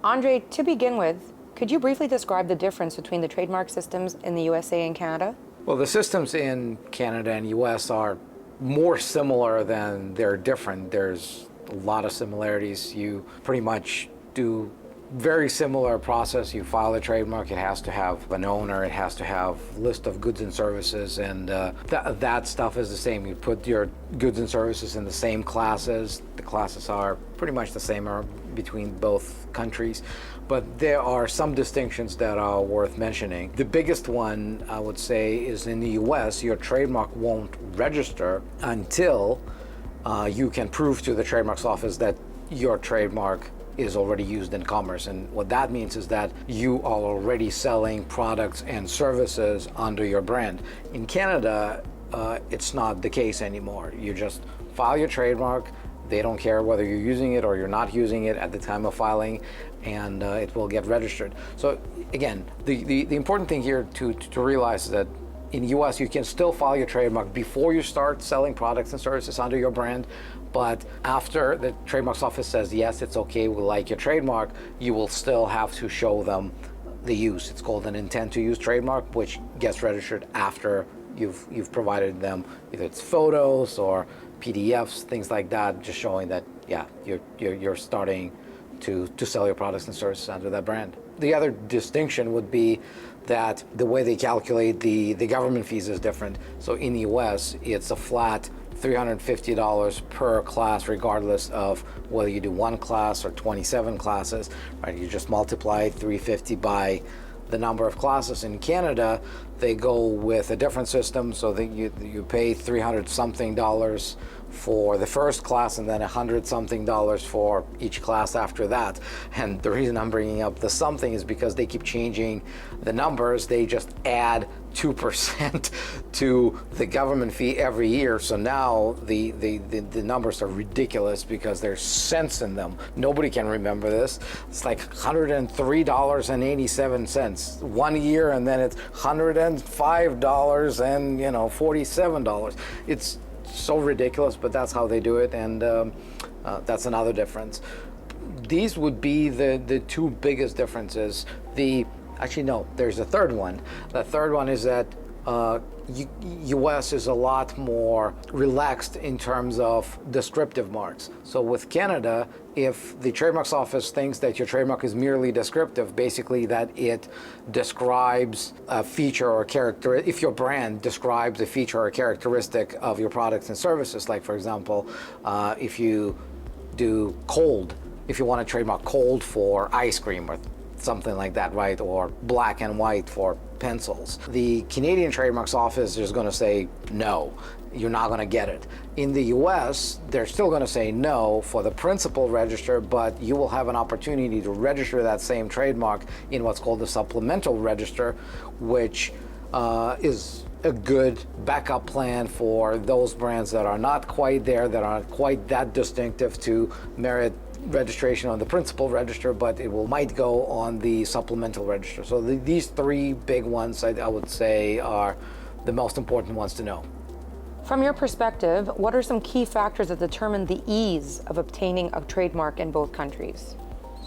Andre, to begin with, could you briefly describe the difference between the trademark systems in the USA and Canada? Well, the systems in Canada and US are more similar than they're different. There's a lot of similarities. You pretty much do very similar process. You file a trademark, it has to have an owner, it has to have a list of goods and services, and that stuff is the same. You put your goods and services in the same classes. The classes are pretty much the same between both countries, but there are some distinctions that are worth mentioning. The biggest one, I would say, is in the US, your trademark won't register until you can prove to the trademarks office that your trademark is already used in commerce. And what that means is that you are already selling products and services under your brand. In Canada, it's not the case anymore. You just file your trademark. They don't care whether you're using it or you're not using it at the time of filing, and it will get registered. So again, the important thing here to realize is that in the US, you can still file your trademark before you start selling products and services under your brand, but after the trademarks office says, yes, it's okay, we like your trademark, you will still have to show them the use. It's called an intent to use trademark, which gets registered after you've provided them, either it's photos or PDFs, things like that, just showing that, yeah, you're starting to sell your products and services under that brand. The other distinction would be that the way they calculate the government fees is different. So in the US, it's a flat $350 per class, regardless of whether you do one class or 27 classes, right? You just multiply 350 by the number of classes. In Canada, they go with a different system, so that you pay $300-something for the first class and then $100-something for each class after that. And the reason I'm bringing up the something is because they keep changing the numbers. They just add 2% to the government fee every year. So now the numbers are ridiculous because there's cents in them. Nobody can remember this. It's like $103.87 one year, and then it's $105.47. It's so ridiculous, but that's how they do it, and that's another difference. These would be the two biggest differences. Actually, no, there's a third one. The third one is that US is a lot more relaxed in terms of descriptive marks. So with Canada, if the trademarks office thinks that your trademark is merely descriptive, basically that it describes a feature or character, if your brand describes a feature or characteristic of your products and services, like for example, if you do cold, if you want to trademark cold for ice cream or something like that, right? Or black and white for pencils. The Canadian Trademarks Office is going to say, no, you're not going to get it. In the US, they're still going to say no for the principal register, but you will have an opportunity to register that same trademark in what's called the supplemental register, which is a good backup plan for those brands that are not quite there, that aren't quite that distinctive to merit registration on the principal register, but it might go on the supplemental register. So these three big ones, I would say, are the most important ones to know. From your perspective, what are some key factors that determine the ease of obtaining a trademark in both countries?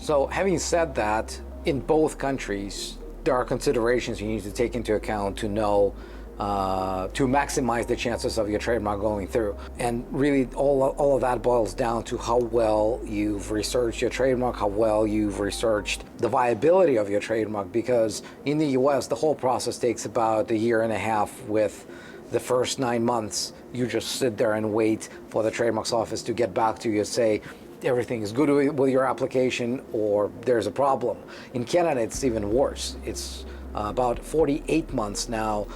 So having said that, in both countries, there are considerations you need to take into account to know to maximize the chances of your trademark going through. And really all of that boils down to how well you've researched your trademark, how well you've researched the viability of your trademark, because in the US, the whole process takes about a year and a half. With the first 9 months, you just sit there and wait for the trademarks office to get back to you and say, everything is good with your application or there's a problem. In Canada, it's even worse. It's about 48 months now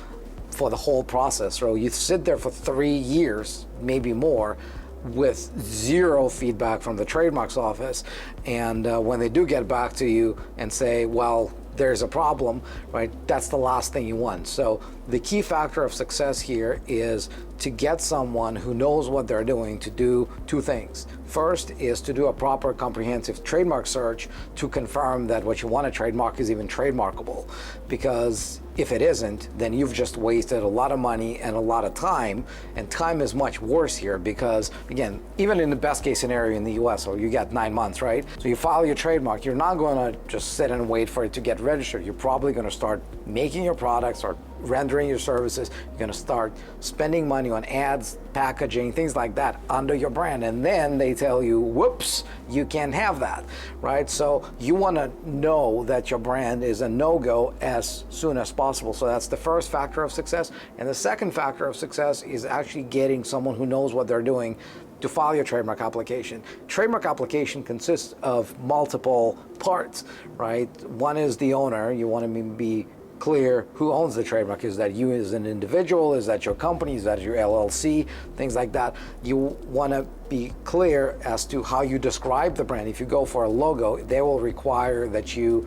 for the whole process. So you sit there for 3 years, maybe more, with zero feedback from the trademarks office. And when they do get back to you and say, well, there's a problem, right, that's the last thing you want. So The key factor of success here is to get someone who knows what they're doing to do two things. First is to do a proper comprehensive trademark search to confirm that what you want to trademark is even trademarkable. Because if it isn't, then you've just wasted a lot of money and a lot of time. And time is much worse here because, again, even in the best case scenario in the US, so you get 9 months, right? So you file your trademark, you're not going to just sit and wait for it to get registered. You're probably going to start making your products or rendering your services. You're going to start spending money on ads, packaging, things like that under your brand. And then they tell you, whoops, you can't have that, right? So you want to know that your brand is a no-go as soon as possible. So that's the first factor of success. And the second factor of success is actually getting someone who knows what they're doing to file your trademark application. Trademark application consists of multiple parts, right? One is the owner. You want to be clear who owns the trademark. Is that you as an individual? Is that your company? Is that your LLC? Things like that. You want to be clear as to how you describe the brand. If you go for a logo, they will require that you,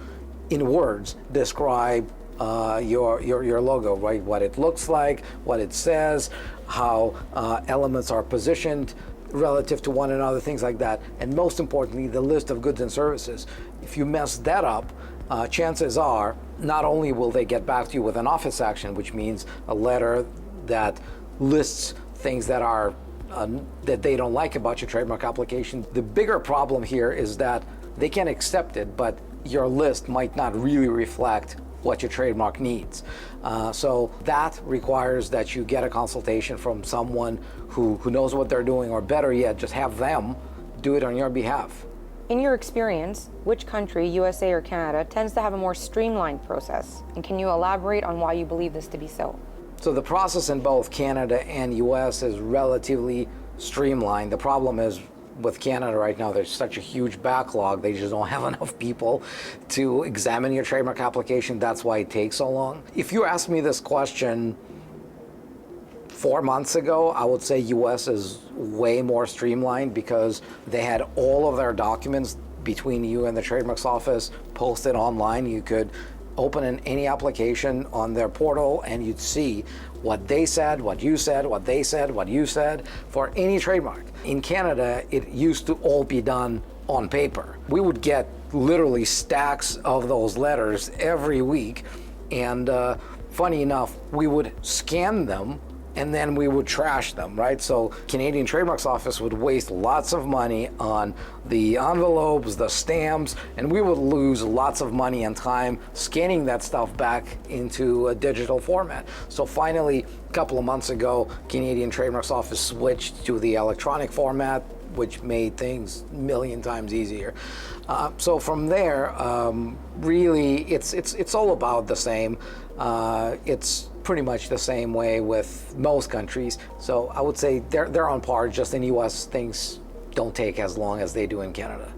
in words, describe your logo, right? What it looks like, what it says, how elements are positioned relative to one another, things like that. And most importantly, the list of goods and services. If you mess that up, chances are not only will they get back to you with an office action, which means a letter that lists things that are that they don't like about your trademark application. The bigger problem here is that they can accept it, but your list might not really reflect what your trademark needs. So that requires that you get a consultation from someone who knows what they're doing, or better yet, just have them do it on your behalf. In your experience, which country, USA or Canada, tends to have a more streamlined process? And can you elaborate on why you believe this to be so? So the process in both Canada and US is relatively streamlined. The problem is with Canada right now, there's such a huge backlog. They just don't have enough people to examine your trademark application. That's why it takes so long. If you asked me this question 4 months ago, I would say US is way more streamlined because they had all of their documents between you and the trademarks office posted online. You could open any application on their portal and you'd see what they said, what you said, what they said, what you said for any trademark. In Canada, it used to all be done on paper. We would get literally stacks of those letters every week, and funny enough, we would scan them and then we would trash them, right? So Canadian Trademarks Office would waste lots of money on the envelopes, the stamps, and we would lose lots of money and time scanning that stuff back into a digital format. So finally, a couple of months ago, Canadian Trademarks Office switched to the electronic format, which made things a million times easier. So from there, really, it's all about the same. It's pretty much the same way with most countries. So I would say they're on par. Just in US, things don't take as long as they do in Canada.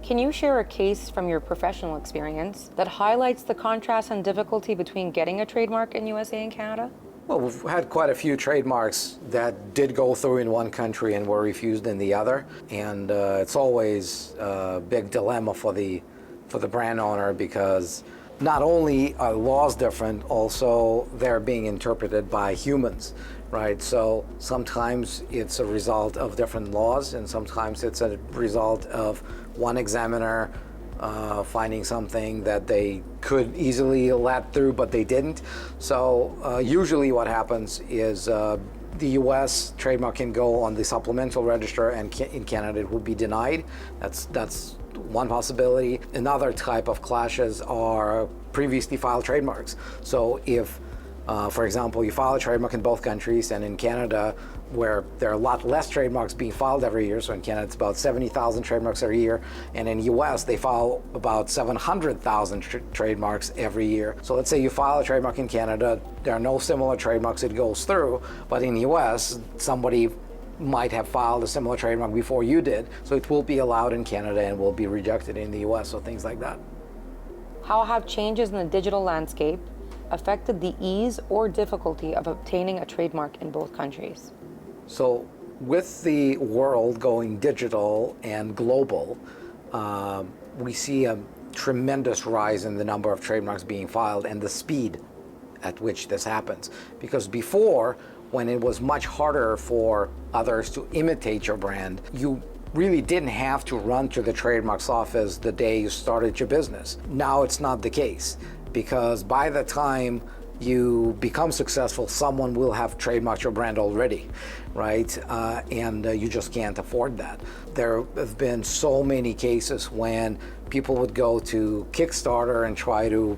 Can you share a case from your professional experience that highlights the contrast and difficulty between getting a trademark in USA and Canada? Well, we've had quite a few trademarks that did go through in one country and were refused in the other. And it's always a big dilemma for the brand owner, because not only are laws different, also they're being interpreted by humans, right? So sometimes it's a result of different laws, and sometimes it's a result of one examiner finding something that they could easily let through, but they didn't. So usually what happens is the US trademark can go on the supplemental register, and in Canada it will be denied. That's one possibility. Another type of clashes are previously filed trademarks. So if, for example, you file a trademark in both countries, and in Canada, where there are a lot less trademarks being filed every year, so in Canada it's about 70,000 trademarks a year, and in US they file about 700,000 trademarks every year. So let's say you file a trademark in Canada, there are no similar trademarks, it goes through, but in US somebody might have filed a similar trademark before you did, so it will be allowed in Canada and will be rejected in the US, so things like that. How have changes in the digital landscape affected the ease or difficulty of obtaining a trademark in both countries? So with the world going digital and global, we see a tremendous rise in the number of trademarks being filed and the speed at which this happens. Because before, when it was much harder for others to imitate your brand, you really didn't have to run to the trademarks office the day you started your business. Now it's not the case, because by the time you become successful, someone will have trademarked your brand already, right? And you just can't afford that. There have been so many cases when people would go to Kickstarter and try to,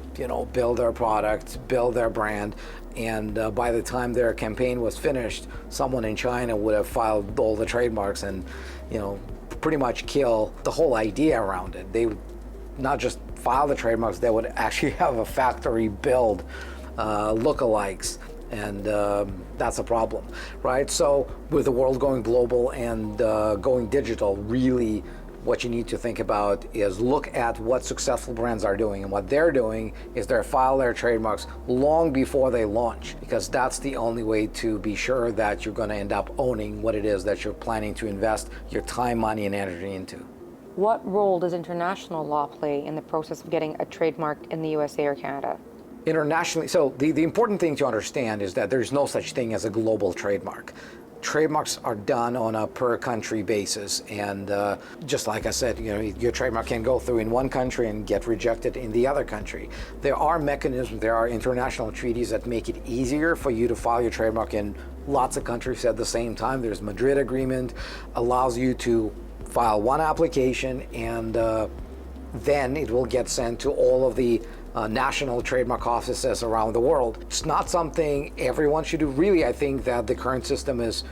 build their product, build their brand, and by the time their campaign was finished, someone in China would have filed all the trademarks and, pretty much kill the whole idea around it. They would not just file the trademarks, they would actually have a factory build lookalikes, and that's a problem, right? So with the world going global and going digital, really what you need to think about is look at what successful brands are doing, and what they're doing is they file their trademarks long before they launch, because that's the only way to be sure that you're going to end up owning what it is that you're planning to invest your time, money, and energy into. What role does international law play in the process of getting a trademark in the USA or Canada? Internationally, so the important thing to understand is that there's no such thing as a global trademark. Trademarks are done on a per country basis, and just like I said, your trademark can go through in one country and get rejected in the other country. There are mechanisms, there are international treaties that make it easier for you to file your trademark in lots of countries at the same time. There's Madrid Agreement, allows you to file one application, and then it will get sent to all of the national trademark offices around the world. It's not something everyone should do. Really, I think that the current system is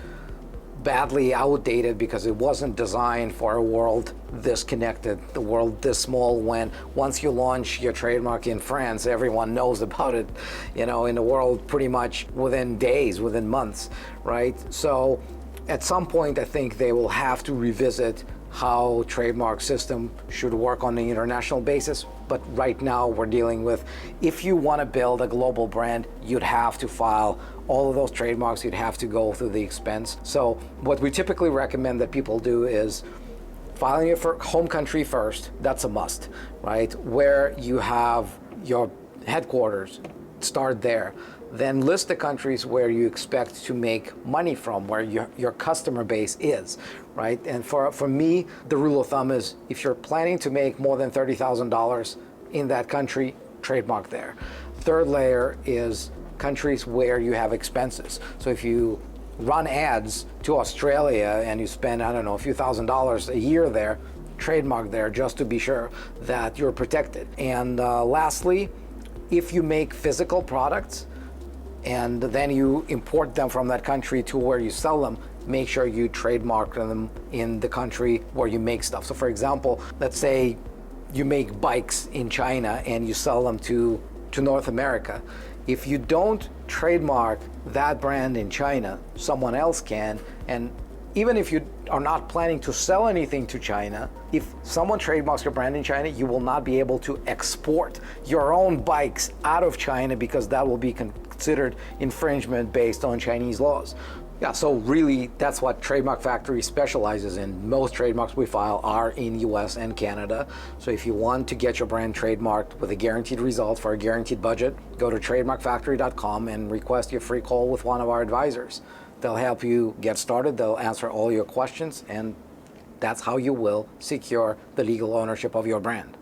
badly outdated because it wasn't designed for a world this connected, the world this small, when once you launch your trademark in France, everyone knows about it, in the world pretty much within days, within months, right? So at some point, I think they will have to revisit how trademark system should work on the international basis. But right now we're dealing with, if you want to build a global brand, you'd have to file all of those trademarks, you'd have to go through the expense. So what we typically recommend that people do is filing your home country first. That's a must, right? Where you have your headquarters, start there. Then list the countries where you expect to make money from, where your customer base is, right? And for me, the rule of thumb is if you're planning to make more than $30,000 in that country, trademark there. Third layer is countries where you have expenses. So if you run ads to Australia and you spend, a few $1,000s a year there, trademark there just to be sure that you're protected. And lastly, if you make physical products, and then you import them from that country to where you sell them, make sure you trademark them in the country where you make stuff. So for example, let's say you make bikes in China and you sell them to North America. If you don't trademark that brand in China, someone else can. And even if you are not planning to sell anything to China, if someone trademarks your brand in China, you will not be able to export your own bikes out of China, because that will be considered infringement based on Chinese laws. Yeah, so really that's what Trademark Factory specializes in. Most trademarks we file are in US and Canada. So if you want to get your brand trademarked with a guaranteed result for a guaranteed budget, go to trademarkfactory.com and request your free call with one of our advisors. They'll help you get started, they'll answer all your questions, and that's how you will secure the legal ownership of your brand.